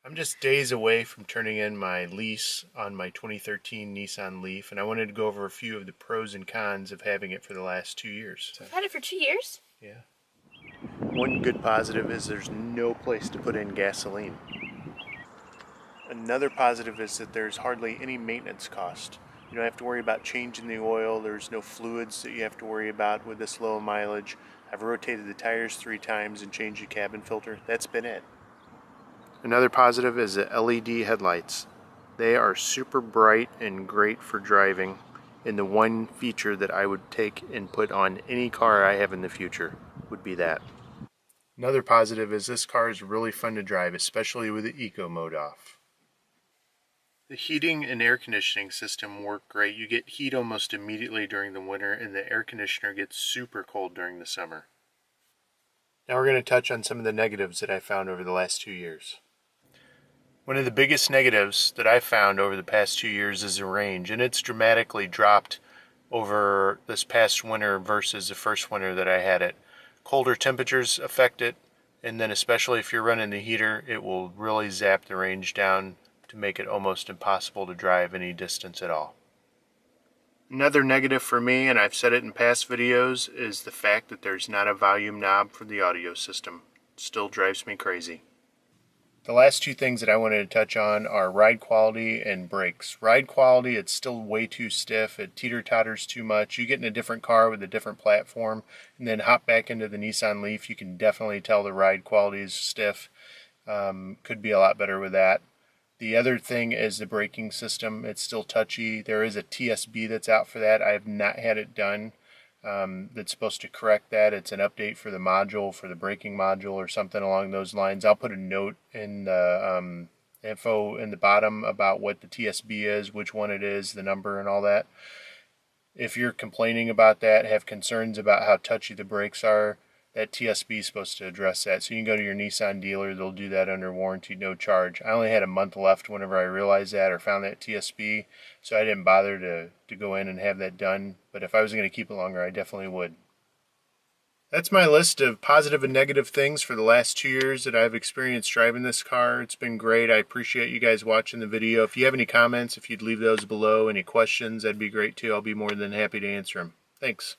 I'm just days away from turning in my lease on my 2013 Nissan Leaf, and I wanted to go over a few of the pros and cons of having it for the last 2 years. You've had it for 2 years? Yeah. One good positive is there's no place to put in gasoline. Another positive is that there's hardly any maintenance cost. You don't have to worry about changing the oil. There's no fluids that you have to worry about with this low mileage. I've rotated the tires 3 times and changed the cabin filter. That's been it. Another positive is the LED headlights. They are super bright and great for driving, and the one feature that I would take and put on any car I have in the future would be that. Another positive is this car is really fun to drive, especially with the eco mode off. The heating and air conditioning system work great. You get heat almost immediately during the winter, and the air conditioner gets super cold during the summer. Now we're going to touch on some of the negatives that I found over the last 2 years. One of the biggest negatives that I found over the past 2 years is the range, and it's dramatically dropped over this past winter versus the first winter that I had it. Colder temperatures affect it, and then especially if you're running the heater, it will really zap the range down to make it almost impossible to drive any distance at all. Another negative for me, and I've said it in past videos, is the fact that there's not a volume knob for the audio system. It still drives me crazy. The last 2 things that I wanted to touch on are ride quality and brakes. Ride quality, it's still way too stiff. It teeter-totters too much. You get in a different car with a different platform and then hop back into the Nissan Leaf, you can definitely tell the ride quality is stiff. Could be a lot better with that. The other thing is the braking system. It's still touchy. There is a TSB that's out for that. I have not had it done. That's supposed to correct that. It's an update for the module, for the braking module or something along those lines. I'll put a note in the info in the bottom about what the TSB is, which one it is, the number and all that. If you're complaining about that, have concerns about how touchy the brakes are, that TSB is supposed to address that. So you can go to your Nissan dealer, they'll do that under warranty, no charge. I only had a month left whenever I realized that or found that TSB, so I didn't bother to go in and have that done. But if I was going to keep it longer, I definitely would. That's my list of positive and negative things for the last 2 years that I've experienced driving this car. It's been great. I appreciate you guys watching the video. If you have any comments, if you'd leave those below, any questions, that'd be great too. I'll be more than happy to answer them. Thanks.